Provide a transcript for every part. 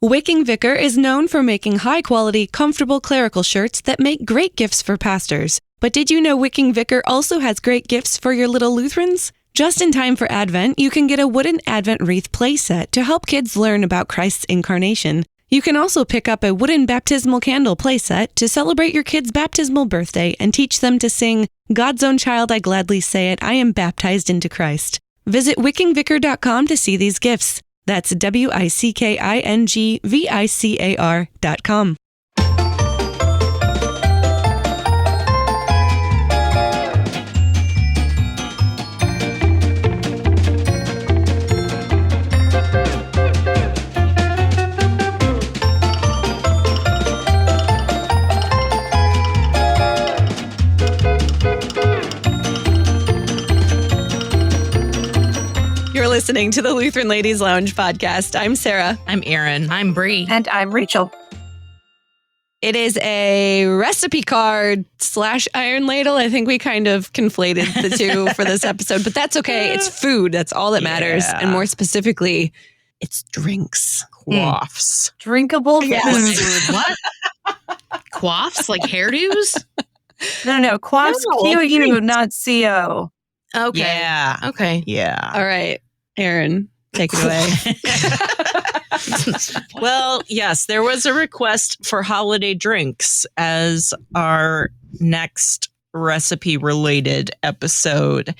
Wicking Vicar is known for making high-quality, comfortable clerical shirts that make great gifts for pastors. But did you know Wicking Vicar also has great gifts for your little Lutherans? Just in time for Advent, you can get a wooden Advent wreath playset to help kids learn about Christ's incarnation. You can also pick up a wooden baptismal candle playset to celebrate your kid's baptismal birthday and teach them to sing, "God's own child, I gladly say it, I am baptized into Christ." Visit wickingvicar.com to see these gifts. That's wickingvicar.com. You're listening to the Lutheran Ladies Lounge podcast. I'm Sarah. I'm Erin. I'm Bree. And I'm Rachel. It is a recipe card / Iron Ladle. I think we kind of conflated the two for this episode, but that's okay. It's food. That's all that matters. And more specifically, it's drinks. Quaffs. Drinkable food. What? Quaffs? Like hairdos? No. Quaffs, Q-U, not C-O. Okay. Yeah. Okay. Yeah. All right, Erin, take it away. Well, yes, there was a request for holiday drinks as our next recipe-related episode.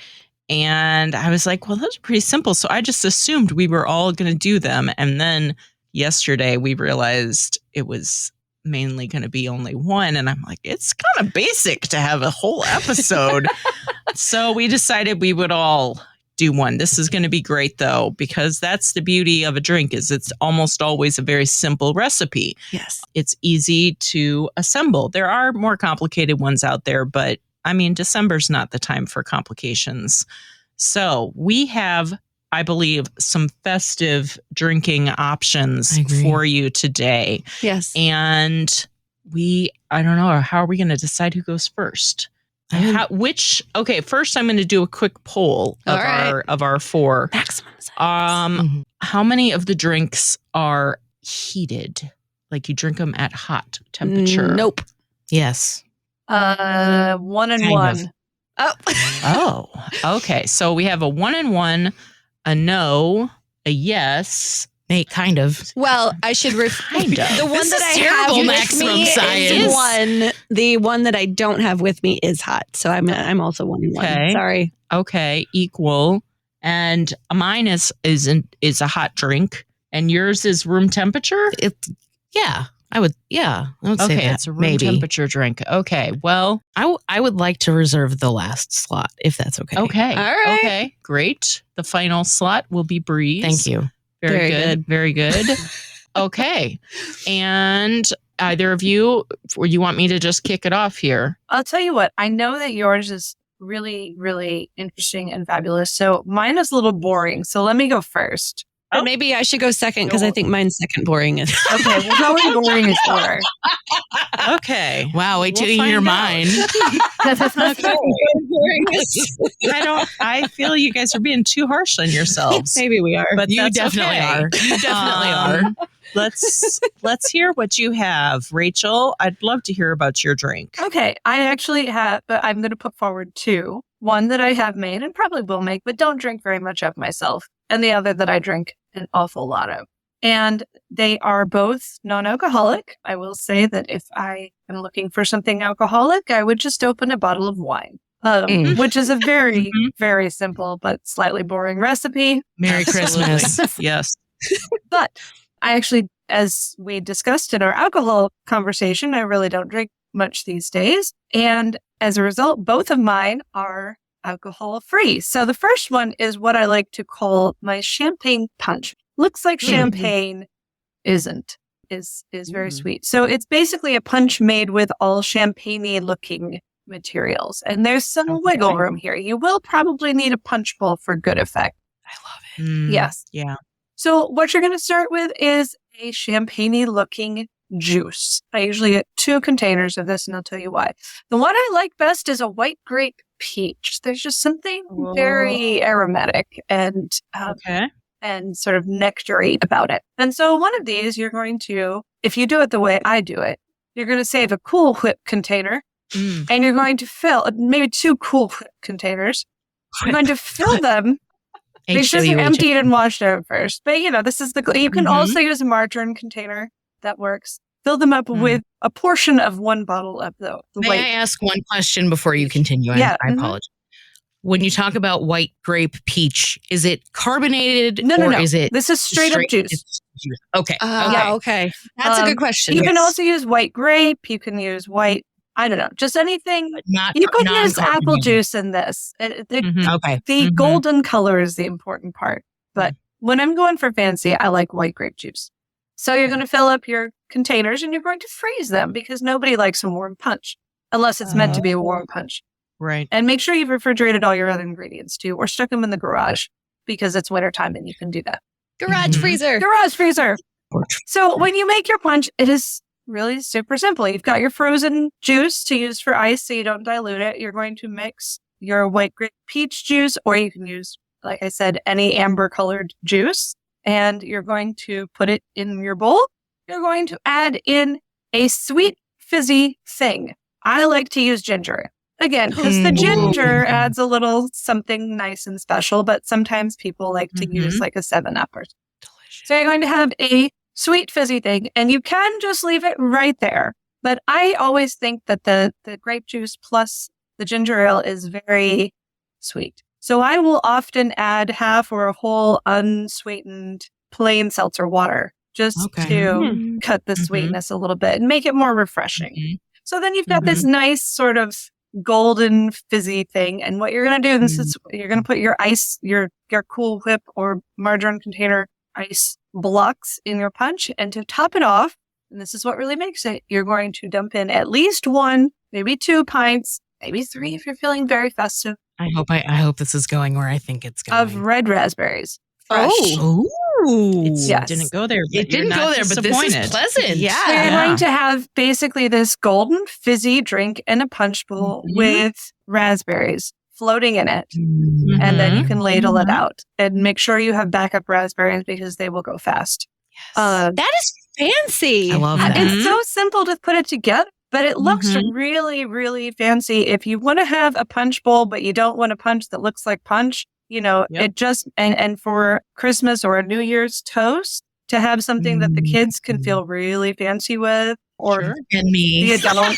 And I was like, well, those are pretty simple. So I just assumed we were all going to do them. And then yesterday we realized it was mainly going to be only one. And I'm like, it's kind of basic to have a whole episode. So we decided we would all do one. This is going to be great, though, because that's the beauty of a drink is it's almost always a very simple recipe. Yes. It's easy to assemble. There are more complicated ones out there, but I mean, December's not the time for complications. So we have, I believe, some festive drinking options for you today. Yes. And I don't know, how are we going to decide who goes first? First I'm going to do a quick poll of our four. Maximum size. How many of the drinks are heated? Like you drink them at hot temperature? Nope. Yes. 1 and 1. Oh, okay. So we have a 1 and 1, a no, a yes. Kind of. Well, I should kind of. The one This that is I terrible have maximum with me science. is 1. The one that I don't have with me is hot. So I'm also 1 and 1. Okay. Sorry. Okay, equal. And mine is a hot drink, and yours is room temperature. I would say that. It's a room temperature drink. Okay, well, I would like to reserve the last slot, if that's okay. okay, All right. okay, great. The final slot will be Breeze. Thank you. Very good. Very good. Okay, and either of you, or you want me to just kick it off here? I'll tell you what. I know that yours is really, really interesting and fabulous. So mine is a little boring. So let me go first. Or maybe I should go second because I think mine's second boring. Okay, we'll go with boring is for. Okay. Wow, wait till We'll you hear find mine. I feel you guys are being too harsh on yourselves. Maybe we are. But You that's definitely okay. are. You definitely are. Let's hear what you have, Rachel. I'd love to hear about your drink. Okay, I actually have, but I'm going to put forward 2. One that I have made and probably will make, but don't drink very much of myself. And the other that I drink an awful lot of. And they are both non-alcoholic. I will say that if I am looking for something alcoholic, I would just open a bottle of wine, which is a very, very simple but slightly boring recipe. Merry Christmas. Yes. But I actually, as we discussed in our alcohol conversation, I really don't drink much these days. And as a result, both of mine are alcohol free. So the first one is what I like to call my champagne punch. Looks like champagne, isn't, is very sweet. So it's basically a punch made with all champagne-y looking materials. And there's some wiggle room here. You will probably need a punch bowl for good effect. I love it. Yes. Yeah. So what you're going to start with is a champagne-y looking juice. I usually get 2 containers of this, and I'll tell you why. The one I like best is a white grape peach. There's just something very aromatic and and sort of nectary about it. And so one of these, you're going to, if you do it the way I do it, you're going to save a Cool Whip container and you're going to fill maybe 2 Cool Whip containers. You're going to fill them. Make sure they're emptied and washed out first. But this is you can also use a margarine container. That works. Fill them up with a portion of 1 bottle of the May white. I ask one question before you continue? Yeah. I apologize. When you talk about white grape peach, is it carbonated? No. Is it This is straight up juice. Okay. Yeah, okay. That's a good question. You can also use white grape. You can use white, I don't know, just anything. You could use apple juice in this. The golden color is the important part. But when I'm going for fancy, I like white grape juice. So you're going to fill up your containers and you're going to freeze them because nobody likes a warm punch unless it's meant to be a warm punch. Right. And make sure you've refrigerated all your other ingredients too, or stuck them in the garage because it's wintertime and you can do that. Garage freezer. Garage freezer. So when you make your punch, it is really super simple. You've got your frozen juice to use for ice so you don't dilute it. You're going to mix your white grape peach juice, or you can use, like I said, any amber colored juice. And you're going to put it in your bowl. You're going to add in a sweet fizzy thing. I like to use ginger. Again, because the ginger adds a little something nice and special, but sometimes people like to use like a 7-Up or something. So you're going to have a sweet fizzy thing, and you can just leave it right there. But I always think that the grape juice plus the ginger ale is very sweet. So I will often add half or a whole unsweetened plain seltzer water just to cut the sweetness a little bit and make it more refreshing. So then you've got this nice sort of golden fizzy thing. And what you're going to do, you're going to put your ice, your Cool Whip or margarine container ice blocks in your punch. And to top it off, and this is what really makes it, you're going to dump in at least 1, maybe 2 pints, maybe 3 if you're feeling very festive. I hope this is going where I think it's going. Of red raspberries. Fresh. It didn't go there. It didn't go there, but this is pleasant. Yeah. So you're going to have basically this golden fizzy drink in a punch bowl with raspberries floating in it. And then you can ladle it out and make sure you have backup raspberries because they will go fast. That is fancy. I love that. It's so simple to put it together, but it looks really, really fancy. If you want to have a punch bowl, but you don't want a punch that looks like punch, it just, and for Christmas or a New Year's toast, to have something that the kids can feel really fancy with, or and me. the adult.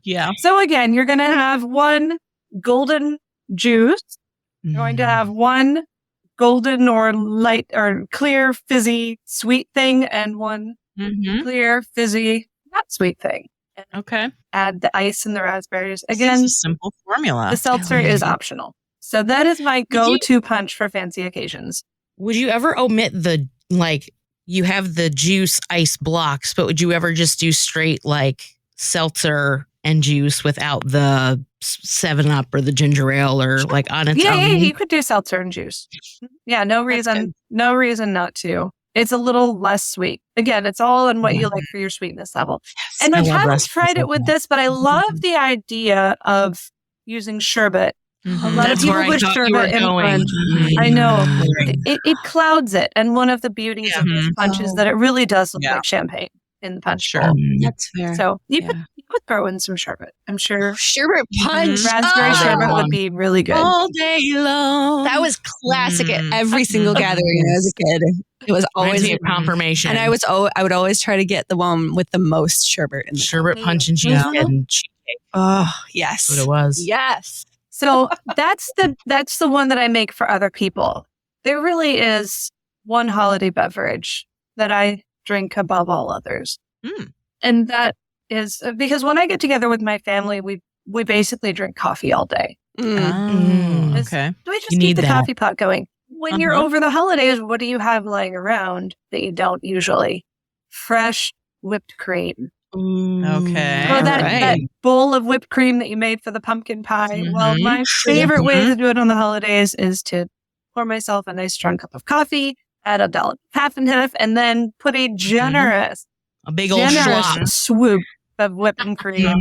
Yeah. So again, you're going to have 1 golden juice. You're going to have 1 golden or light or clear fizzy sweet thing and 1 clear fizzy not sweet thing. Okay. Add the ice and the raspberries. Again, it's a simple formula. The seltzer is optional. So that is my go-to punch for fancy occasions. Would you ever omit you have the juice ice blocks, but would you ever just do straight seltzer and juice without the 7-Up or the ginger ale or on its own? Yeah, you could do seltzer and juice. Yeah, no reason not to. It's a little less sweet. Again, it's all on what you like for your sweetness level. Yes, and I haven't tried it with this, but I love the idea of using sherbet. A lot of people put sherbet in punch. I know. It clouds it. And one of the beauties of this punch is that it really does look like champagne in the punch bowl. That's fair. So you could throw in some sherbet. I'm sure. Sherbet punch. Raspberry sherbet would be really good. All day long. That was classic at every single gathering as a kid. It was always a confirmation. And I would always try to get the one with the most sherbet in the sherbet punch and cheese and cheesecake. Oh, yes. That's what it was. Yes. So that's the one that I make for other people. There really is one holiday beverage that I drink above all others. And that is because when I get together with my family, we basically drink coffee all day. Okay. We just keep the coffee pot going. When you're over the holidays, what do you have lying around that you don't usually? Fresh whipped cream. Okay. Or that bowl of whipped cream that you made for the pumpkin pie. Well, my favorite way to do it on the holidays is to pour myself a nice strong cup of coffee, add a dollop half and half, and then put a a big old slop swoop of whipping cream,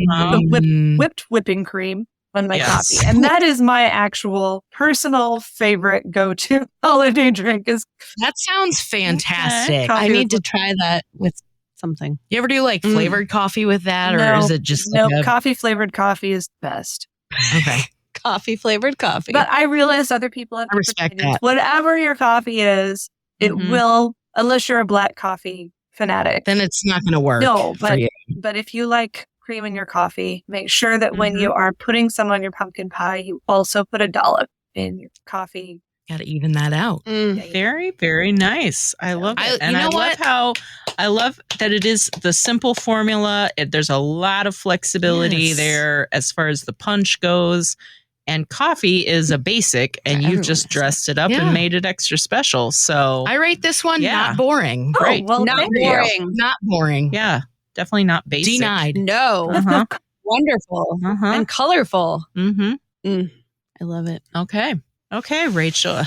whipped whipping cream on my Yes. coffee. And that is my actual personal favorite go-to holiday drink is That sounds fantastic. coffee. I need to try that with something. You ever do like flavored coffee with that, or No, is it just no, like coffee flavored coffee is the best. okay? Coffee flavored coffee. But I realize other people have I different respect opinions. that. Whatever your coffee is, it Mhm. will, unless you're a black coffee fanatic. Then it's not going to work. No, for but you. but if you like cream in your coffee, make sure that when Mhm. you are putting some on your pumpkin pie, you also put a dollop in your coffee. Got to even that out. Very, very nice. I love it. And you know I love that it is the simple formula. There's a lot of flexibility Yes. there as far as the punch goes. And coffee is a basic, and you've Everyone just has dressed it up Yeah. and made it extra special. So, I rate this one Yeah. not boring. Great. Oh, well, Not thank you. boring. Not boring. yeah, definitely not basic. Denied. No. Uh-huh. Wonderful. Uh-huh. And colorful. Mm-hmm. I love it. Okay, Rachel.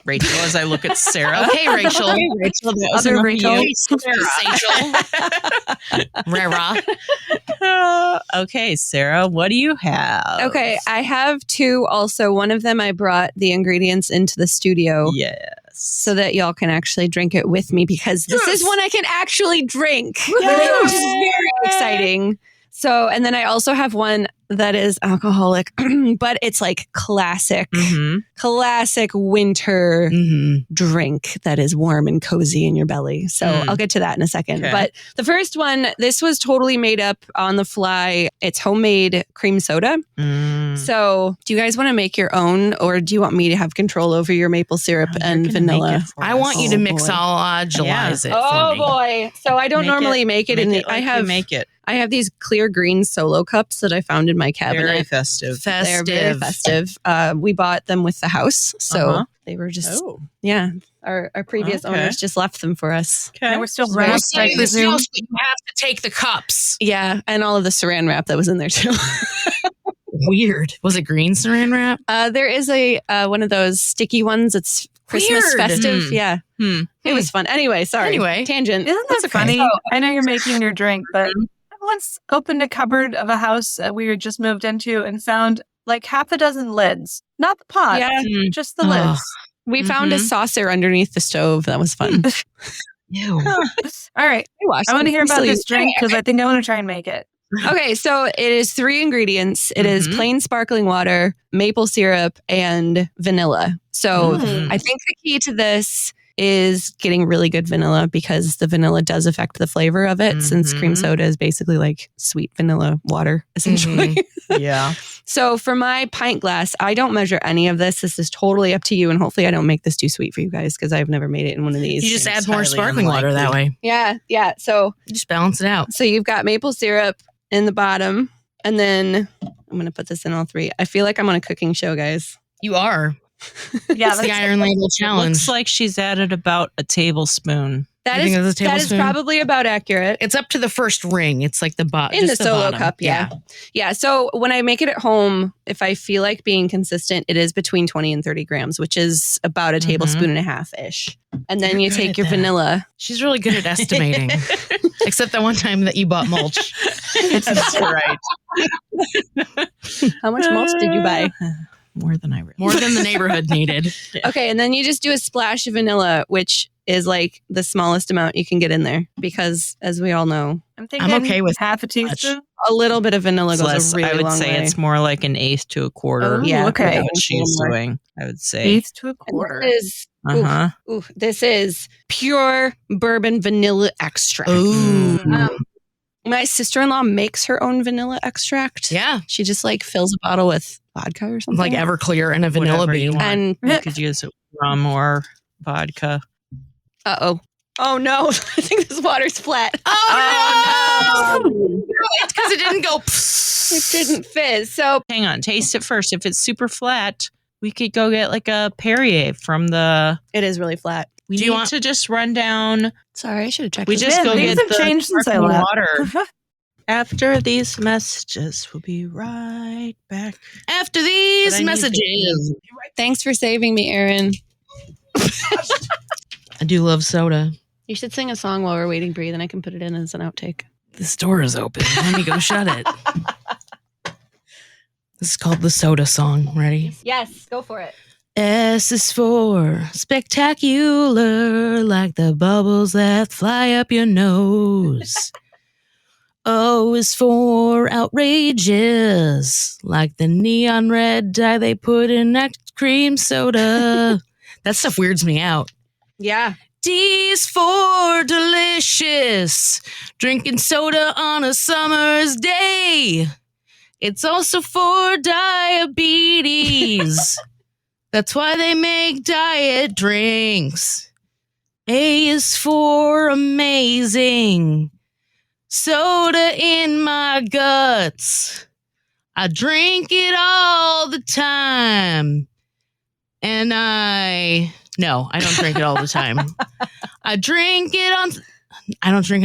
Rachel, as I look at Sarah. Okay, Rachel. Rachel, that was Other enough Rachel. of you. Rara. Okay, Sarah, what do you have? Okay, I have two also. One of them I brought the ingredients into the studio Yes. so that y'all can actually drink it with me because this is one I can actually drink, Yes. which is very exciting. So, and then I also have one that is alcoholic, but it's like classic winter drink that is warm and cozy in your belly. So I'll get to that in a second. Okay. But the first one, this was totally made up on the fly. It's homemade cream soda. So do you guys want to make your own, or do you want me to have control over your maple syrup and vanilla? I want you to mixologize it. Oh for me. boy. So I don't normally make it in the, make it I have these clear green solo cups that I found in my cabinet. very festive. They're very festive. We bought them with the house. So they were just, our previous Okay. owners just left them for us. Okay. And we're still We're We're wrapped, selling I this presume. house, but you have to take the cups. Yeah. And all of the saran wrap that was in there too. Weird. Was it green saran wrap? There is a one of those sticky ones. It's Christmas Weird. festive. Yeah. It was fun. Anyway, sorry. Anyway. Tangent. Isn't that That's okay. funny? I know you're making your drink, but I once opened a cupboard of a house that we had just moved into and found like half a dozen lids. Not the pot, Yeah. just the Ugh. lids. We found a saucer underneath the stove. That was fun. Ew. All right. I want to hear about this drink because I think I want to try and make it. Okay, so it is 3 ingredients. It is plain sparkling water, maple syrup, and vanilla. So I think the key to this is getting really good vanilla because the vanilla does affect the flavor of it since cream soda is basically like sweet vanilla water, essentially. Yeah. So for my pint glass, I don't measure any of this. This is totally up to you. And hopefully I don't make this too sweet for you guys because I've never made it in one of these. You just It's add more highly sparkling water that way. Yeah. So You just balance it out. you've got maple syrup in the bottom. And then I'm going to put this in all 3. I feel like I'm on a cooking show, guys. You are. Yeah, It's the Iron Ladle challenge. Looks like she's added about a tablespoon. That You think it's a that is tablespoon? probably about accurate. It's up to the first ring. It's like the bottom. In the solo cup, yeah. So when I make it at home, if I feel like being consistent, it is between 20 and 30 grams, which is about a tablespoon and a half ish. And then You're you good take at your that. vanilla. She's really good at estimating. Except that one time that you bought mulch. That's right. How much mulch did you buy? More than I realized. More than the neighborhood needed. Okay, and then you just do a splash of vanilla, which is like the smallest amount you can get in there because, as we all know, I'm thinking okay with half a teaspoon. a little bit of vanilla It's goes less, a really I would long say way. it's more like an eighth to a quarter. Oh, Yeah, okay. What she's doing, I would say. Eighth to a And quarter. this is, this is pure bourbon vanilla extract. Ooh. My sister-in-law makes her own vanilla extract. Yeah. She just like fills a bottle with vodka or something. Like Everclear and a vanilla Whatever you bean. want. And You could use rum or vodka. oh no, I think this water's flat. Oh, no! Because it didn't go. It didn't fizz. So Hang on, taste it first. If it's super flat, we could go get like a Perrier from the. it is really flat. We Do need you want- to just run down. Sorry, I should have checked. We this. just Man, go things get have the changed since I sparkling left. water. After these messages, we'll be right back. After But I these need messages. Thanks for saving me, Erin. I do love soda. You should sing a song while we're waiting, Bree, then I can put it in as an outtake. This door is open. Let me go shut it. This is called the soda song. Ready? Yes, go for it. S is for spectacular, like the bubbles that fly up your nose. O is for outrageous, like the neon red dye they put in that cream soda. That stuff weirds me out. Yeah. D's for delicious, drinking soda on a summer's day. It's also for diabetes. That's why they make diet drinks. A is for amazing, soda in my guts. I drink it all the time. And no, I don't drink it all the time. I don't drink it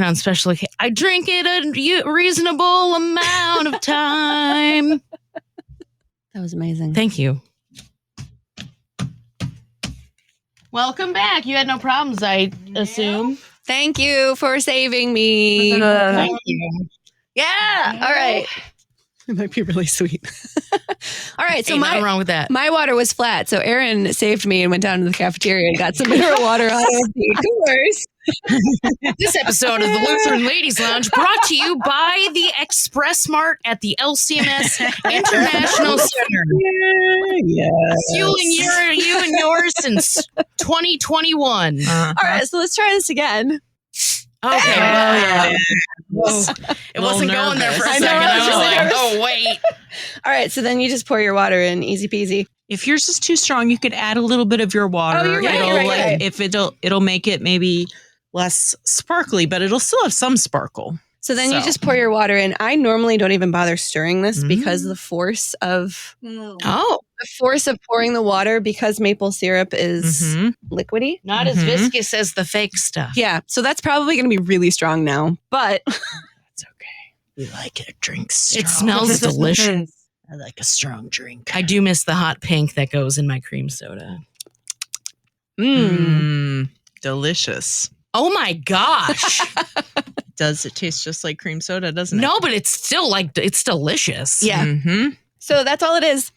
on special occasions. I drink it a reasonable amount of time. That was amazing. Thank you. Welcome back. You had no problems, I assume. Thank you for saving me. Thank you. Yeah. All right. It might be really sweet. All right. So Ain't nothing wrong with that. my water was flat. So Erin saved me and went down to the cafeteria and got some mineral water out of the coolers. This episode of the Lutheran Ladies Lounge brought to you by the Express Mart at the LCMS International Center. Yes. Fueling you and yours since 2021. All right. So let's try this again. Okay. Yeah. It wasn't going there for a I second. know, I was I was really like, nervous. oh, wait. All right. So then you just pour your water in. Easy peasy. If yours is too strong, you could add a little bit of your water. Oh, you're right, It'll you're right. If it'll make it maybe less sparkly, but it'll still have some sparkle. So then you So. just pour your water in. I normally don't even bother stirring this because the force of pouring the water, because maple syrup is liquidy. Not as viscous as the fake stuff. Yeah. So that's probably going to be really strong now, but It's okay. We like a drink strong. It smells delicious. I like a strong drink. I do miss the hot pink that goes in my cream soda. Delicious. Oh my gosh. Does it taste just like cream soda, doesn't it? No, but it's still it's delicious. yeah. Mm-hmm. So that's all it is.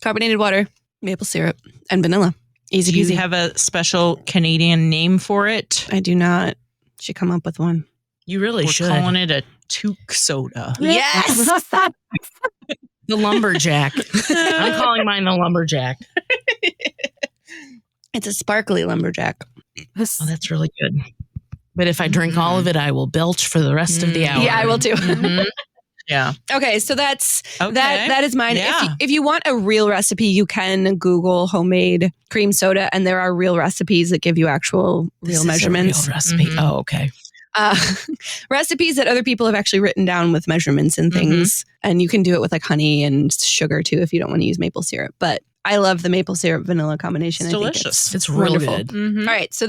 Carbonated water, maple syrup, and vanilla. Easy Do you peasy. have a special Canadian name for it? I do not. Should come up with one. You really We're should. calling it a toque soda. Yes. The lumberjack. I'm calling mine the lumberjack. It's a sparkly lumberjack. Oh, that's really good. But if I drink all of it, I will belch for the rest of the hour. Yeah, I will too. Mhm. Yeah. Okay, so that's Okay. that is mine. Yeah. If you want a real recipe, you can Google homemade cream soda, and there are real recipes that give you actual This real is a measurements. real recipe. Mhm. Oh, okay. Recipes that other people have actually written down with measurements and things. And you can do it with like honey and sugar too if you don't want to use maple syrup. But I love the maple syrup vanilla combination. It's I think delicious. It's real wonderful. good. Mhm. All right, so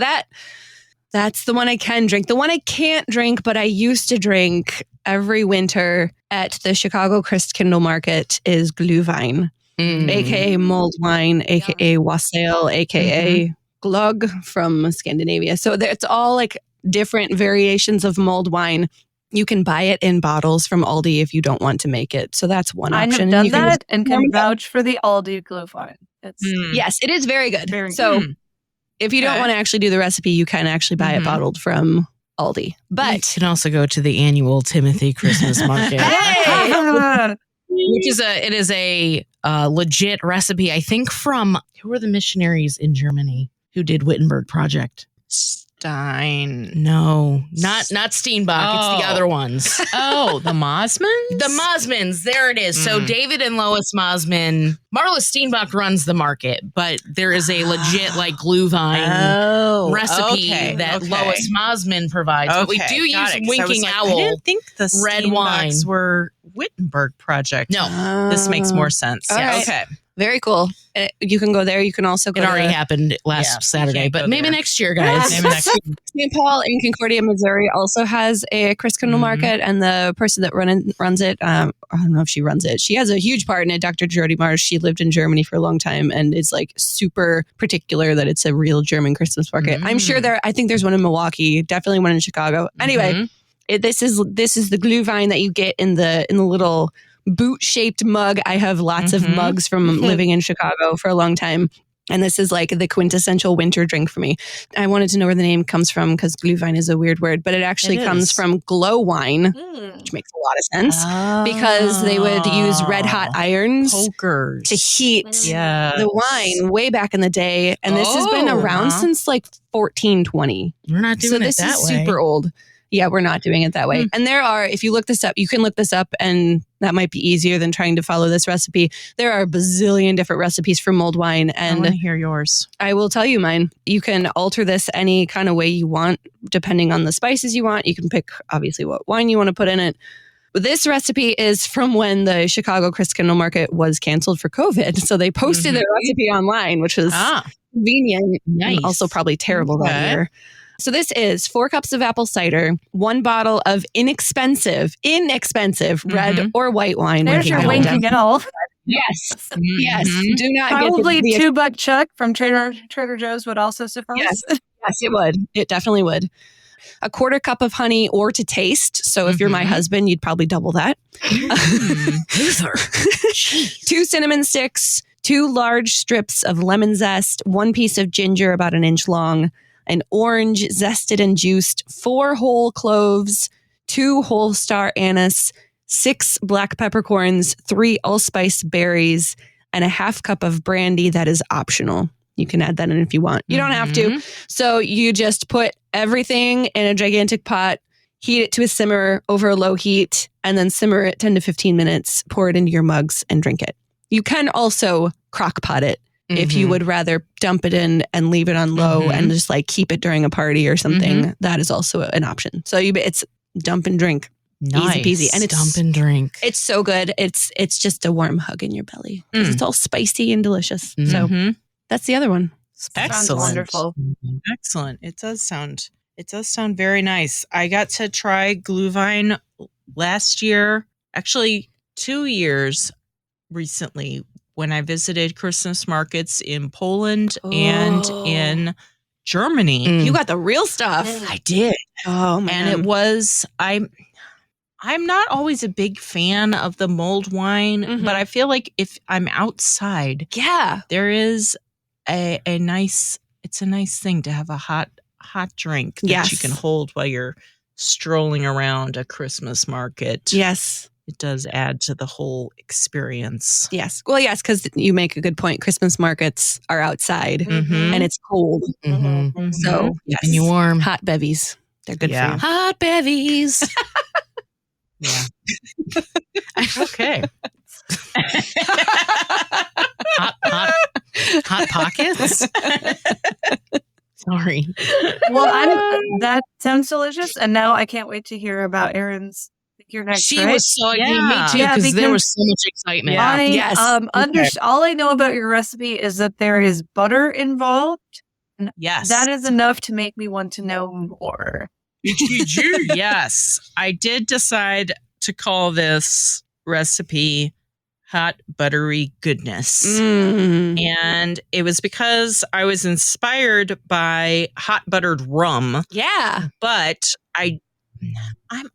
that's the one I can drink. The one I can't drink, but I used to drink every winter at the Chicago Christkindl Market is glühwein, aka mulled wine, aka wassail, aka glug from Scandinavia. So it's all like different variations of mulled wine. You can buy it in bottles from Aldi if you don't want to make it. So that's one I option. have done You can that just- and can vouch for the Aldi glühwein. It's Yes, it is very good. Very so good. if you don't Okay. want to actually do the recipe, you can actually buy it Mhm. bottled from Aldi. You But can also go to the annual Timothy Christmas market, hey, which is a legit recipe. I think from who were the missionaries in Germany who did Wittenberg Project? Stein. No, not Steenbach. It's the Oh. other ones. Oh, the Mosmans? The Mosmans, there it is. So David and Lois Mosman, Marla Steenbach runs the market, but there is a legit like glühwein recipe that Lois Mosman provides. But we do use Winking Owl. I didn't think the red Steenbachs wine. were Wittenberg Project. No, This makes more sense. All right. Okay. Very cool. You can go there. You can also go it already to happened Yeah, last you Saturday, can't but go maybe there. next year, guys. Maybe next week. St. Paul in Concordia, Missouri also has a Christkindl market, and the person that runs it, I don't know if she runs it. She has a huge part in it, Dr. Jody Marsh. She lived in Germany for a long time and is like super particular that it's a real German Christmas market. I'm sure I think there's one in Milwaukee, definitely one in Chicago. Anyway, this is the glühwein that you get in the little boot-shaped mug. I have lots of mugs from living in Chicago for a long time. And this is like the quintessential winter drink for me. I wanted to know where the name comes from because glühwein is a weird word, but it actually comes from glühwein, which makes a lot of sense because they would use red hot irons pokers to heat the wine way back in the day. And this has been around since like 1420. We're not doing it that way. So this is super old. Yeah, we're not doing it that way. And there are, if you look this up, you can look this up and that might be easier than trying to follow this recipe. There are a bazillion different recipes for mulled wine. And I want to hear yours. I will tell you mine. You can alter this any kind of way you want, depending on the spices you want. You can pick, obviously, what wine you want to put in it. But this recipe is from when the Chicago Christkindl Market was canceled for COVID. So they posted their recipe online, which was convenient. Nice. And also probably terrible that year. So this is 4 cups of apple cider, 1 bottle of inexpensive red or white wine. There's your winking it all. Yes. Yes. Do not probably get the 2-buck chuck from Trader Joe's would also suffice. Yes, it would. It definitely would. A 1/4 cup of honey or to taste. So if you're my husband, you'd probably double that. 2 cinnamon sticks, 2 large strips of lemon zest, 1 piece of ginger about 1 inch long, an orange zested and juiced, 4 whole cloves, 2 whole star anise, 6 black peppercorns, 3 allspice berries, and a 1/2 cup of brandy that is optional. You can add that in if you want. You don't have to. So you just put everything in a gigantic pot, heat it to a simmer over a low heat, and then simmer it 10 to 15 minutes, pour it into your mugs and drink it. You can also crock pot it if you would rather dump it in and leave it on low and just like keep it during a party or something. That is also an option. So it's dump and drink. Nice. Easy peasy. And it's dump and drink. It's so good. It's just a warm hug in your belly because it's all spicy and delicious. So that's the other one. Excellent. Wonderful. Excellent. It does sound very nice. I got to try glühwein last year, actually 2 years recently, when I visited Christmas markets in Poland and in Germany. You got the real stuff. I did. Oh, man. And it was, I'm not always a big fan of the mulled wine, but I feel like if I'm outside, there is a nice thing to have a hot drink that you can hold while you're strolling around a Christmas market. Yes. It does add to the whole experience. Yes. Well, yes, because you make a good point. Christmas markets are outside and it's cold. So, yes. And you warm. Hot bevies. They're good for you. Hot bevies. Yeah. Okay. Hot pockets. Sorry. Well, that sounds delicious. And now I can't wait to hear about Erin's. You're next, She right? was so me too because there was so much excitement. All I know about your recipe is that there is butter involved. And yes, that is enough to make me want to know more. Yes, I did decide to call this recipe hot buttery goodness, and it was because I was inspired by hot buttered rum. Yeah, but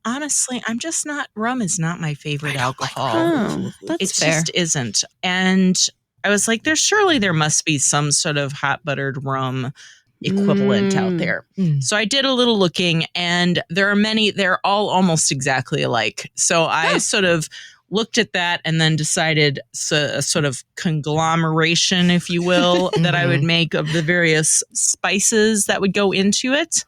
I'm just not, rum is not my favorite alcohol. That's fair. Just isn't. And I was like, there must be some sort of hot buttered rum equivalent out there. So I did a little looking and there are many, they're all almost exactly alike. So I sort of looked at that and then decided a sort of conglomeration, if you will, that I would make of the various spices that would go into it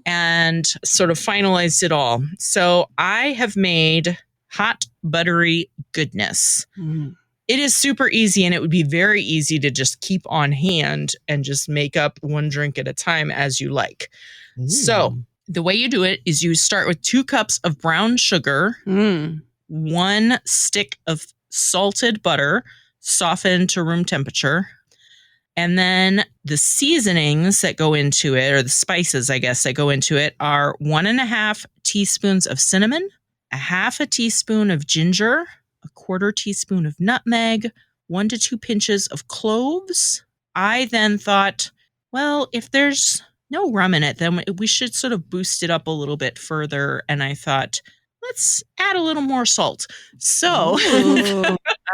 and sort of finalized it all. So I have made hot buttery goodness. It is super easy and it would be very easy to just keep on hand and just make up one drink at a time as you like. So the way you do it is you start with 2 cups of brown sugar, 1 stick of salted butter, softened to room temperature. And then the seasonings that go into it, or the spices, I guess, that go into it are 1.5 teaspoons of cinnamon, 1/2 teaspoon of ginger, 1/4 teaspoon of nutmeg, 1 to 2 pinches of cloves. I then thought, well, if there's no rum in it, then we should sort of boost it up a little bit further. And I thought let's add a little more salt. So,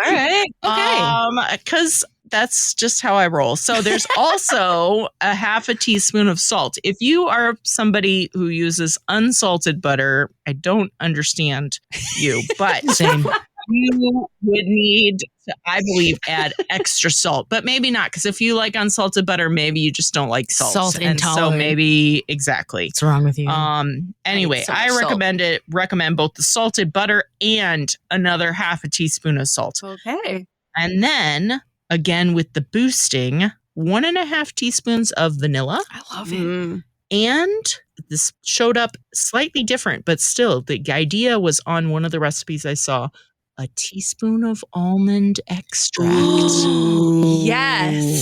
All right. Okay. Because that's just how I roll. So there's also a half a teaspoon of salt. If you are somebody who uses unsalted butter, I don't understand you, but Same. you would need to, I believe, add extra salt, but maybe not. Because if you like unsalted butter, maybe you just don't like salt. Salt and so intolerant. maybe exactly. What's wrong with you? Anyway, so much I salt. recommend both the salted butter and another half a teaspoon of salt. Okay. And then again with the boosting, 1.5 teaspoons of vanilla. I love And this showed up slightly different, but still the idea was on one of the recipes I saw, a teaspoon of almond extract. Yes.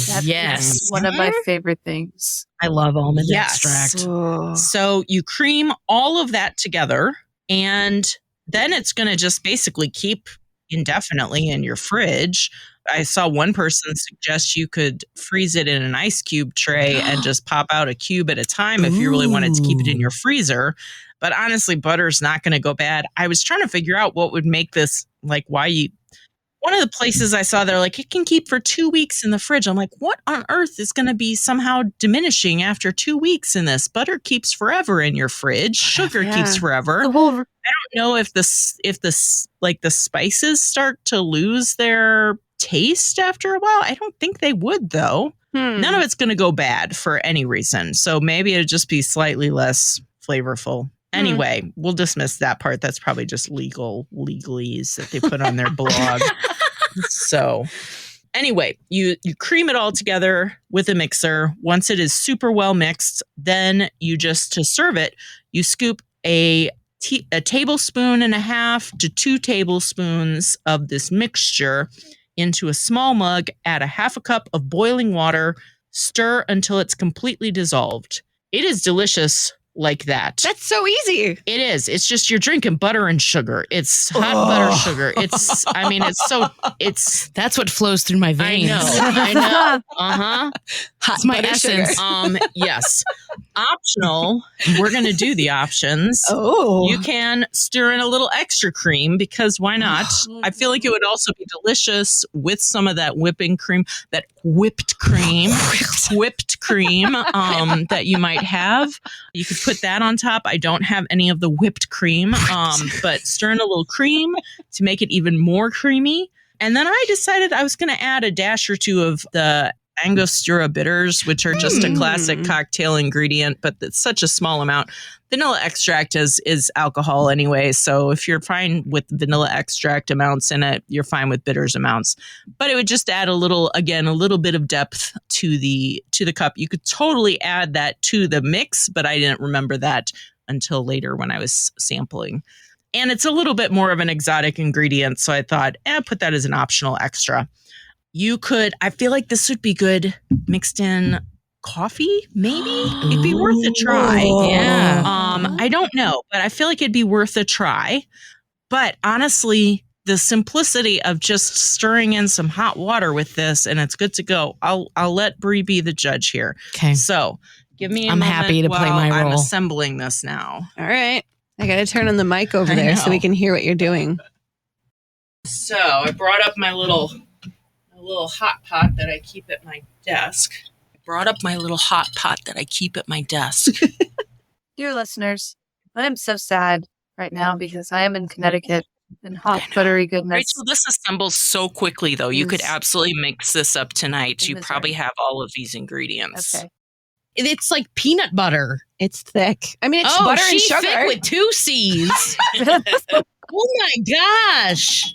That Yes. is one of my favorite things. I love almond Yes. extract. So you cream all of that together, and then it's going to just basically keep indefinitely in your fridge. I saw one person suggest you could freeze it in an ice cube tray and just pop out a cube at a time if you really wanted to keep it in your freezer. But honestly, butter's not going to go bad. I was trying to figure out what would make this, like, why you. One of the places I saw, they're like, it can keep for 2 weeks in the fridge. I'm like, what on earth is going to be somehow diminishing after 2 weeks in this? Butter keeps forever in your fridge. Sugar keeps forever. The whole I don't know if the spices start to lose their taste after a while. I don't think they would, though. None of it's going to go bad for any reason. So maybe it'd just be slightly less flavorful. Anyway, we'll dismiss that part. That's probably just legalese that they put on their blog. So anyway, you cream it all together with a mixer. Once it is super well mixed, then you just, to serve it, you scoop a tablespoon and a half to 2 tablespoons of this mixture into a small mug, add a half a cup of boiling water, stir until it's completely dissolved. It is delicious like that. That's so easy. It is. It's just you're drinking butter and sugar. It's hot butter sugar. It's That's what flows through my veins. I know. Uh-huh. It's my butter sugar. essence. Yes. Optional. We're going to do the options. Oh. You can stir in a little extra cream because why not? I feel like it would also be delicious with some of that whipping cream, that whipped cream that you might have. You could put that on top. I don't have any of the whipped cream, but stir in a little cream to make it even more creamy. And then I decided I was going to add a dash or two of the Angostura bitters, which are just a classic cocktail ingredient, but it's such a small amount. Vanilla extract is alcohol anyway, so if you're fine with vanilla extract amounts in it, you're fine with bitters amounts. But it would just add a little bit of depth to the cup. You could totally add that to the mix, but I didn't remember that until later when I was sampling. And it's a little bit more of an exotic ingredient, so I thought, put that as an optional extra. You could, I feel like this would be good mixed in coffee, maybe? It'd be worth a try. Yeah. I don't know, but I feel like it'd be worth a try. But honestly, the simplicity of just stirring in some hot water with this and it's good to go. I'll let Bree be the judge here. Okay. So give me a I'm moment happy to play while my I'm role. assembling this now. All right. I got to turn on the mic over I there so know. we can hear what you're doing. So I brought up my little hot pot that I keep at my desk. Dear listeners, I am so sad right now because I am in Connecticut and hot buttery goodness. Rachel, this assembles so quickly, though. You could Is- absolutely mix this up tonight. in You Missouri. probably have all of these ingredients. Okay. It's like peanut butter. It's thick. I mean, it's Oh, butter and she's sugar. thick with 2 C's. Oh my gosh.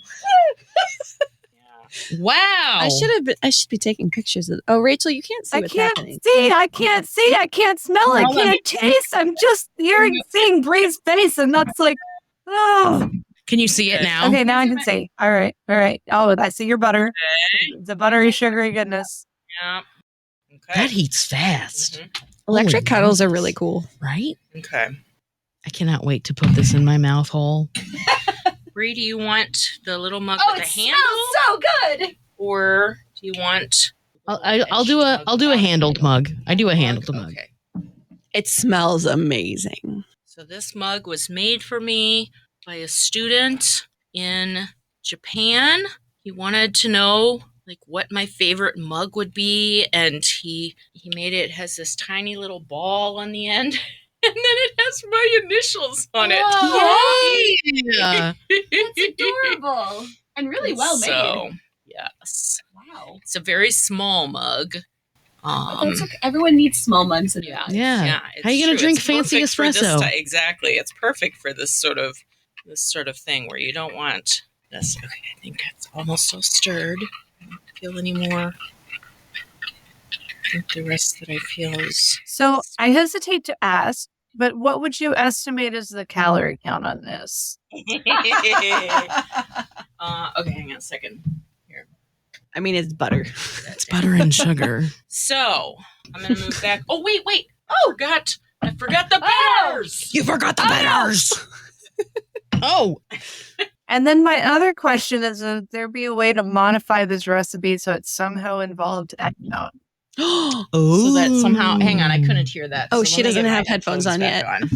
Wow. I should be taking pictures of. Oh, Rachel, you can't see I what's can't happening. see. I can't see. I can't smell. I can't taste. I'm just seeing Bree's face, and that's like, oh. Can you see it now? Okay, now I can see. All right. Oh, I see your butter. The buttery, sugary goodness. Yeah. That Okay. heats fast. Electric Holy cuddles are really cool. Right? Okay. I cannot wait to put this in my mouth hole. Bree, do you want the little mug Oh, with it a handle, smells so good. or do you want? I'll do a handled mug. I do a handled mug. Okay. It smells amazing. So this mug was made for me by a student in Japan. He wanted to know like what my favorite mug would be, and he made it. It has this tiny little ball on the end, and then it has my initials on it. Oh, Yeah. that's adorable and really well made. So, yes. Wow. It's a very small mug. But that's okay. Everyone needs small mugs in their lives. Yeah. How you gonna true. drink It's fancy perfect for this espresso? exactly. It's perfect for this sort of thing where you don't want this. Okay, I think it's almost all stirred. I don't feel any more. I think the rest that I feel is So I hesitate to ask, but what would you estimate is the calorie count on this? okay, hang on a second. I mean, it's butter. It's butter and sugar. So I'm gonna move back. Oh wait. Oh God, I forgot the bitters. You forgot the bitters. Oh. And then my other question is, would there be a way to modify this recipe so it somehow involved eggnog? Oh. So that somehow, hang on, I couldn't hear that. Oh, So she let me doesn't get my have headphones on back yet. on.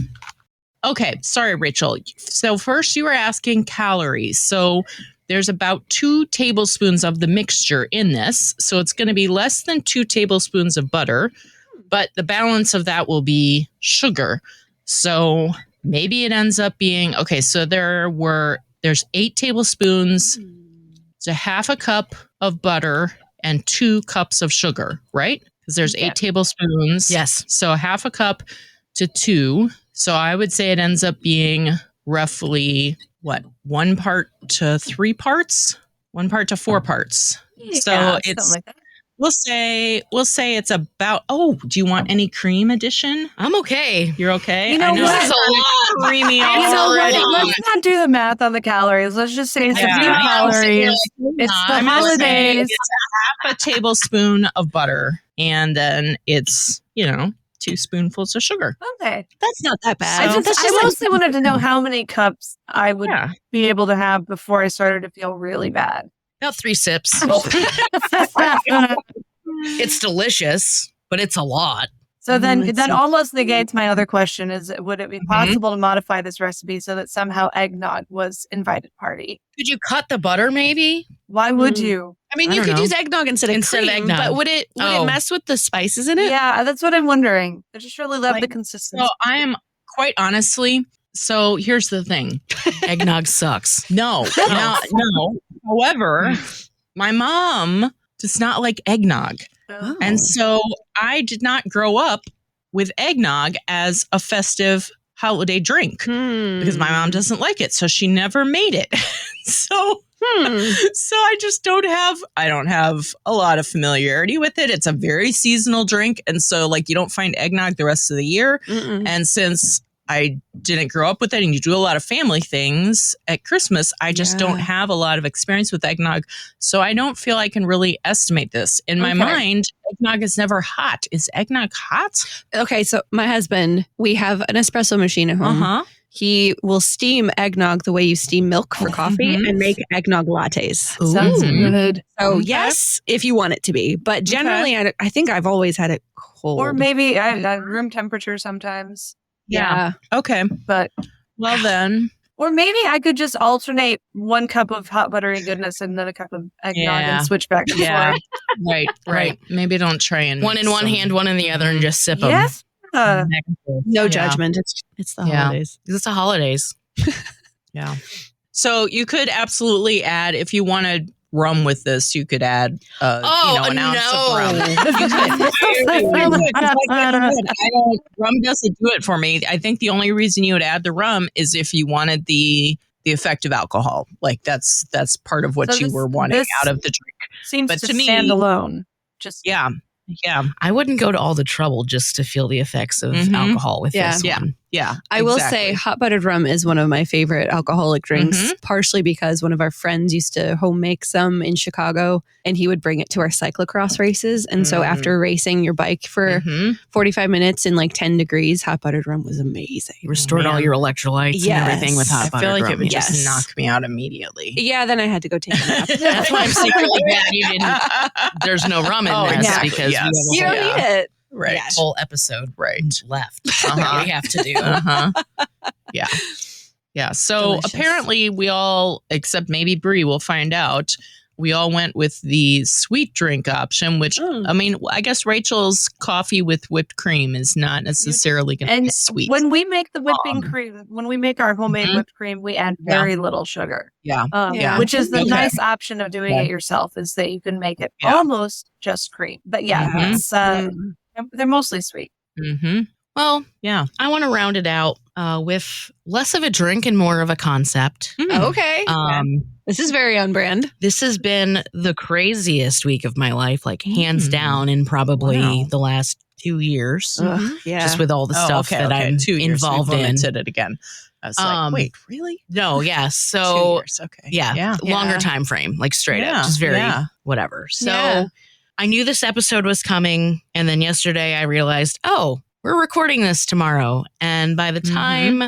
Okay, sorry, Rachel. So first you were asking calories. So there's about 2 tablespoons of the mixture in this. So it's going to be less than 2 tablespoons of butter, but the balance of that will be sugar. So maybe it ends up being, okay, so there's 8 tablespoons to half a cup of butter and 2 cups of sugar, right? Because there's 8 tablespoons. Yes. So half a cup to 2. So I would say it ends up being roughly, 1 part to 3 parts? 1 part to 4 parts. So Yeah, it's, something like that. we'll say it's about, do you want any cream addition? I'm okay. You're okay? You know I know what? this is a lot creamy You know already. what? Let's not do the math on the calories. Let's just say it's a Yeah. few calories. It's the I'm gonna say holidays. it's a half a tablespoon of butter, and then it's 2 spoonfuls of sugar. Okay. That's not that bad. I mostly wanted to know how many cups I would Yeah. be able to have before I started to feel really bad. About 3 sips. It's delicious, but it's a lot. So then Let's that see. almost negates my other question is, would it be possible to modify this recipe so that somehow eggnog was invited party? Could you cut the butter maybe? Why would Mm. you? I mean, I you don't could know. use eggnog instead of Instead of cream, eggnog. but would it Oh. mess with the spices in it? Yeah, that's what I'm wondering. I just really love the consistency. So I am quite honestly. So here's the thing. Eggnog sucks. No. However, my mom does not like eggnog. Oh. And so I did not grow up with eggnog as a festive holiday drink because my mom doesn't like it. So she never made it. So I just don't have a lot of familiarity with it. It's a very seasonal drink. And so you don't find eggnog the rest of the year. Mm-mm. And since I didn't grow up with it and you do a lot of family things at Christmas, I just don't have a lot of experience with eggnog. So I don't feel I can really estimate this. In my mind, eggnog is never hot. Is eggnog hot? Okay, so my husband, we have an espresso machine at home. Uh-huh. He will steam eggnog the way you steam milk for coffee and make eggnog lattes. Sounds Ooh. good. So Okay. yes, if you want it to be, but generally, I think I've always had it cold. Or maybe room temperature sometimes. yeah. Okay. But Well then. or maybe I could just alternate 1 cup of hot buttery goodness and then a cup of eggnog Yeah. and switch back and Yeah. forth. Right. Maybe don't try and One in mix one them. hand, one in the other, and just sip them. Yes. Back and forth. No Yeah. judgment. It's the Yeah. holidays. It's the holidays. Yeah. So you could absolutely add, if you wanted rum with this, you could add an ounce of rum. Rum doesn't do it for me. I think the only reason you would add the rum is if you wanted the effective alcohol. That's part of what So you this- were wanting this- out of the drink. Seems But to to me- stand alone. Just Yeah. I wouldn't go to all the trouble just to feel the effects of Mhm. alcohol with Yeah. this Yeah. one. Yeah. I will exactly. say hot buttered rum is one of my favorite alcoholic drinks, partially because one of our friends used to home make some in Chicago and he would bring it to our cyclocross races. And so after racing your bike for Mhm. 45 minutes in 10 degrees, hot buttered rum was amazing. You restored all your electrolytes and everything with hot I butter. feel like it would Yes. just knock me out immediately. Yeah, then I had to go take a nap. That's why I'm secretly glad you didn't. There's no rum in Oh, this exactly, because yes. we You have a don't whole, need it. Right. whole episode Right. left that we have to do. Uh-huh. Yeah. Yeah. So Delicious. apparently we all, except maybe Brie, we'll find out. We all went with the sweet drink option, which, I mean, I guess Rachel's coffee with whipped cream is not necessarily going to be And sweet. when we make the whipping cream, when we make our homemade whipped cream, we add very little sugar. Yeah. Yeah. Which is the Okay. nice option of doing it yourself, is that you can make it Yeah. almost just cream. But yeah, Mhm. it's, they're mostly sweet. Mm-hmm. Well, Yeah. I want to round it out with less of a drink and more of a concept. Okay. This is very on brand. This has been the craziest week of my life, like hands down, in probably Wow. the last 2 years. Yeah. Just with all the stuff that I'm 2 years. involved We've in. limited it again. I was like, wait, really? No, yeah. 2 So years. Okay. yeah, longer time frame, like straight Yeah, up, just very yeah. whatever. So Yeah. I knew this episode was coming, and then yesterday I realized, oh, we're recording this tomorrow. And by the time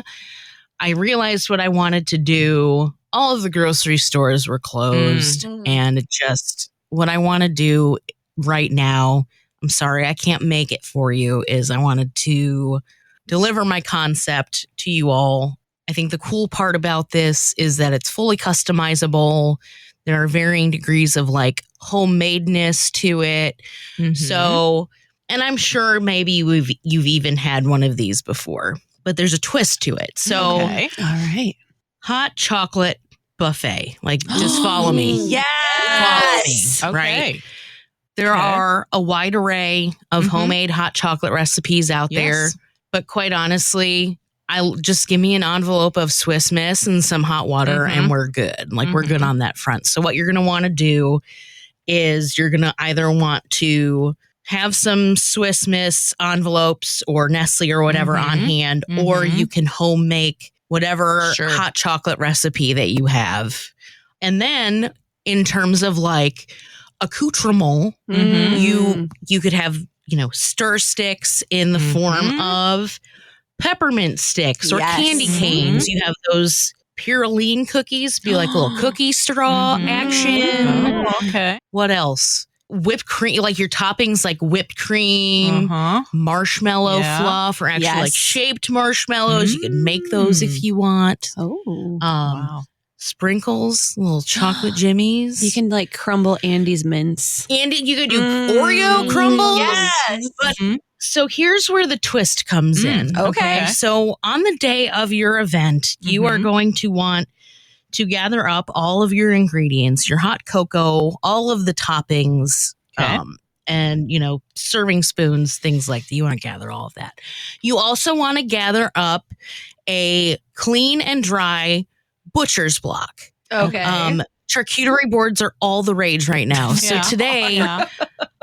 I realized what I wanted to do, all of the grocery stores were closed, and it just what I want to do right now. I'm sorry, I can't make it for you. Is I wanted to deliver my concept to you all. I think the cool part about this is that it's fully customizable. There are varying degrees of like homemadeness to it. So, and I'm sure maybe you've even had one of these before, but there's a twist to it. So, Okay. All right. hot chocolate buffet. Like, just follow me. Yes. Follow me. Right. Okay. There Okay. are a wide array of homemade hot chocolate recipes out there, Yes. but quite honestly, I'll just give me an envelope of Swiss Miss and some hot water and we're good. Like we're good on that front. So what you're going to want to do is you're going to either want to have some Swiss Miss envelopes or Nestle or whatever on hand, or you can home make whatever Sure. hot chocolate recipe that you have. And then in terms of like accoutrement, you could have, stir sticks in the form of peppermint sticks or Yes. candy canes. You have those Purine cookies, be like a little cookie straw action. Oh, okay. What else? Whipped cream, like your toppings, like whipped cream, marshmallow Yeah. fluff, or actually Yes. like shaped marshmallows. You can make those if you want. Oh. Wow. Sprinkles, little chocolate jimmies. You can like crumble Andy's mince. And you could do Oreo crumbles. Yes. But so here's where the twist comes in. Okay. So on the day of your event, you are going to want to gather up all of your ingredients, your hot cocoa, all of the toppings, Okay. and, serving spoons, things like that. You want to gather all of that. You also want to gather up a clean and dry butcher's block. Okay. Charcuterie boards are all the rage right now. So Yeah. today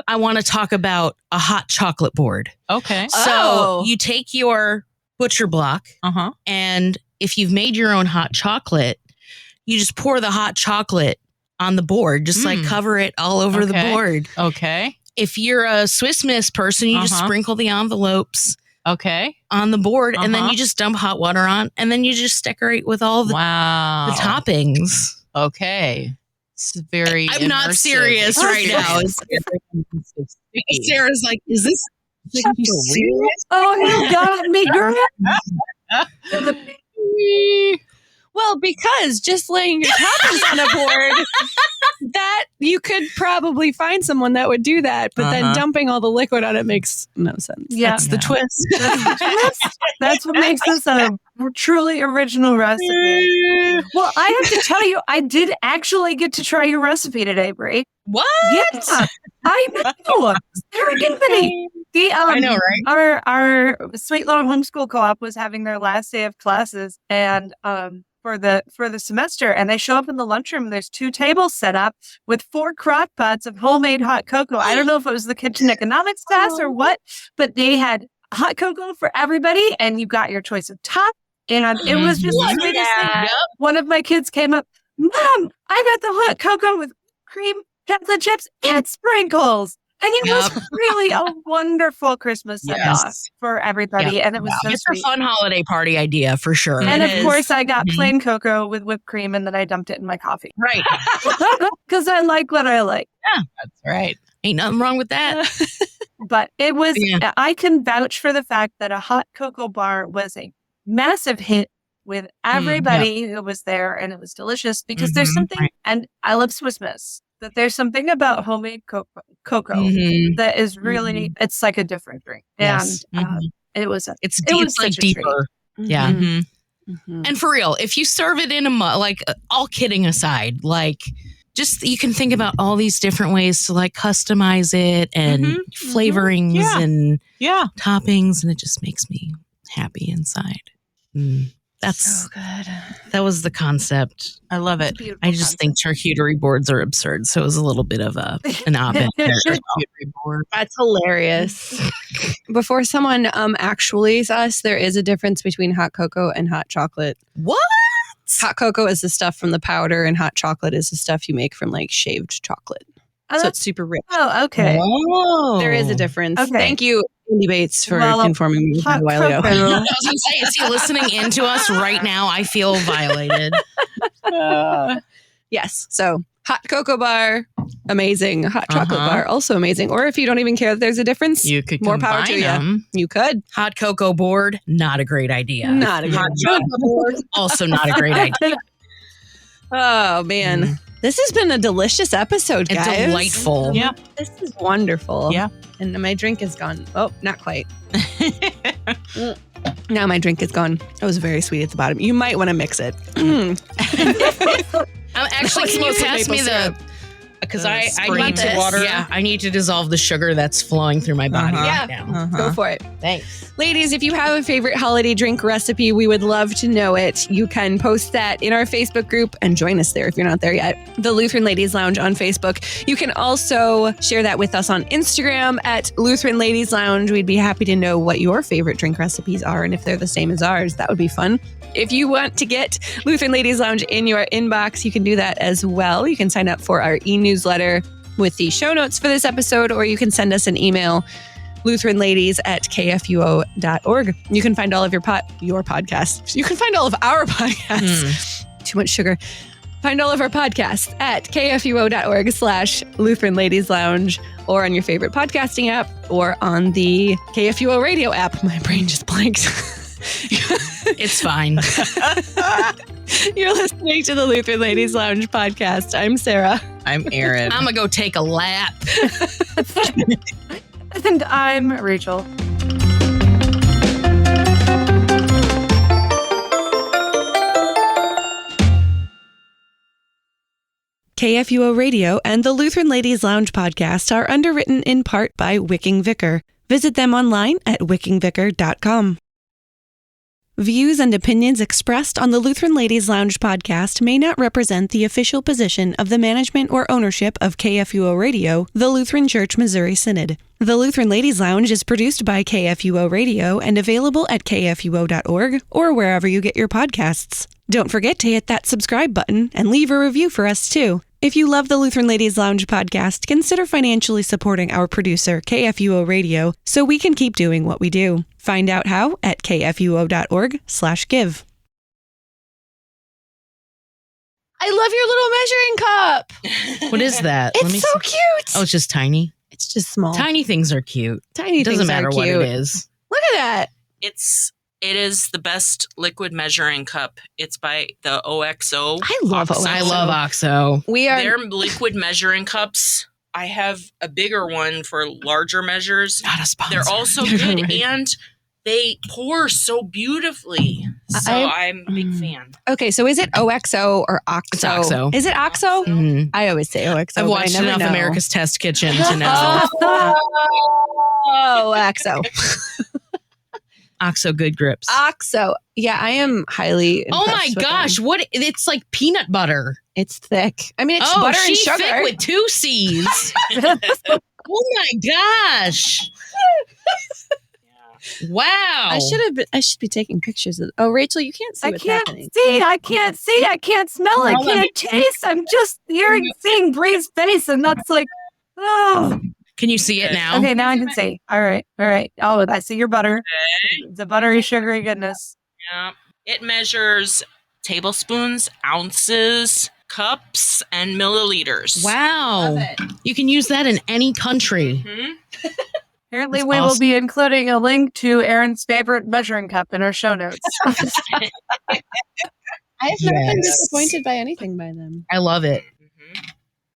I want to talk about a hot chocolate board. Okay. So you take your butcher block, and if you've made your own hot chocolate, you just pour the hot chocolate on the board, just like cover it all over the Okay. board. Okay. If you're a Swiss Miss person, you just sprinkle the envelopes Okay. on the board, and then you just dump hot water on, and then you just decorate with all the toppings. Okay. It's very I'm not immersive serious right now. experience. Sarah's like, is this serious? Oh, you got me, girl. Well, because just laying your toppings on a board, that you could probably find someone that would do that, but then dumping all the liquid on it makes no sense. Yeah. That's the twist. That's what makes this a truly original recipe. Well, I have to tell you, I did actually get to try your recipe today, Brie. What? Yeah, I know. Serendipity. I know, right? Our Sweet Little Homeschool Co-op was having their last day of classes, and for the semester, and they show up in the lunchroom. There's 2 tables set up with 4 crock pots of homemade hot cocoa. I don't know if it was the kitchen economics class or what, but they had hot cocoa for everybody, and you got your choice of top. And it was just the sweetest thing. One of my kids came up, Mom, I got the hot cocoa with cream, chocolate chips, and sprinkles. And it was really a wonderful Christmas send-off for everybody. And it was so It's sweet. a fun holiday party idea for sure. And It of is. course, I got plain cocoa with whipped cream, and then I dumped it in my coffee. Right. Because I like what I like. That's right. Ain't nothing wrong with that. But it was, Yeah. I can vouch for the fact that a hot cocoa bar was a massive hit with everybody who was there, and it was delicious because there's something, and I love Swiss Miss, that there's something about homemade cocoa that is really, it's like a different drink. Yes. And it was, It's it deep, was it's like such a treat. deeper. Yeah. And for real, if you serve it in a mug, like all kidding aside, like just you can think about all these different ways to like customize it and flavorings and toppings, and it just makes me happy inside. That's So good. That was the concept. I love it. I just think charcuterie boards are absurd, so it was a little bit of an op-ed. Charcuterie board. That's hilarious. Before someone actually us, there is a difference between hot cocoa and hot chocolate. What? Hot cocoa is the stuff from the powder, and hot chocolate is the stuff you make from like shaved chocolate. So it's super rich. Oh, okay. Oh. There is a difference. Okay. Thank you, Andy Bates, for informing me a while ago. I was going to say, is he listening into us right now? I feel violated. Yes. So hot cocoa bar, amazing. Hot chocolate bar, also amazing. Or if you don't even care that there's a difference, You could more power to combine them. you. You could. Hot cocoa board, not a great idea. Not a good Hot idea. chocolate board, also not a great idea. Oh, man. This has been a delicious episode, It's guys. delightful. Yeah. This is wonderful. Yeah. And my drink is gone. Oh, not quite. Now my drink is gone. It was very sweet at the bottom. You might want to mix it. Actually, can you Mostly pass me maple the... syrup. Because The I spring need to water? Yeah, I need to dissolve the sugar that's flowing through my body right Yeah. now. Go for it. Thanks. Ladies, if you have a favorite holiday drink recipe, we would love to know it. You can post that in our Facebook group and join us there if you're not there yet. The Lutheran Ladies Lounge on Facebook. You can also share that with us on Instagram at Lutheran Ladies Lounge. We'd be happy to know what your favorite drink recipes are, and if they're the same as ours, that would be fun. If you want to get Lutheran Ladies Lounge in your inbox, you can do that as well. You can sign up for our e-newsletter with the show notes for this episode, or you can send us an email, lutheranladies@kfuo.org. You can find all of your podcasts. You can find all of our podcasts. Too much sugar. Find all of our podcasts at kfuo.org/Lutheran Ladies Lounge, or on your favorite podcasting app, or on the KFUO radio app. My brain just blanked. It's fine. You're listening to the Lutheran Ladies Lounge podcast. I'm Sarah. I'm Erin. I'm going to go take a lap. And I'm Rachel. KFUO Radio and the Lutheran Ladies Lounge podcast are underwritten in part by Wicking Vicar. Visit them online at wickingvicar.com. Views and opinions expressed on the Lutheran Ladies Lounge podcast may not represent the official position of the management or ownership of KFUO Radio, the Lutheran Church Missouri Synod. The Lutheran Ladies Lounge is produced by KFUO Radio and available at kfuo.org or wherever you get your podcasts. Don't forget to hit that subscribe button and leave a review for us too. If you love the Lutheran Ladies Lounge podcast, consider financially supporting our producer, KFUO Radio, so we can keep doing what we do. Find out how at kfuo.org/give. I love your little measuring cup. What is that? It's so cute. Oh, it's just tiny? It's just small. Tiny things are cute. Tiny It doesn't things matter are what cute. it is. Look at that. It is the best liquid measuring cup. It's by the OXO. I love OXO. I love OXO. We are Their liquid measuring cups. I have a bigger one for larger measures. Not a sponsor. They're also good, and they pour so beautifully. So I'm a big fan. okay. So is it OXO or OXO? It's OXO. Is it OXO? Mhm. I always say OXO. I've but I watched never enough know. America's Test Kitchen to know. Oh, OXO. OXO good grips. OXO. Yeah, I am highly. Oh my impressed with gosh, them. what? It's like peanut butter. It's thick. I mean, it's Oh, butter and she's sugar. thick with 2 C's. Oh my gosh. Wow. I should be taking pictures of. Oh, Rachel, you can't see I what's can't happening. see. I can't see. I can't smell. I can't taste. I'm just seeing Bree's face, and that's like, oh. Can you see it now? Okay, now I can see. All right. Oh, I see your butter. The buttery, sugary goodness. Yeah. It measures tablespoons, ounces, cups, and milliliters. Wow. You can use that in any country. Hmm? Apparently, That's we will awesome. be including a link to Erin's favorite measuring cup in our show notes. I have not been Yes. disappointed by anything by them. I love it.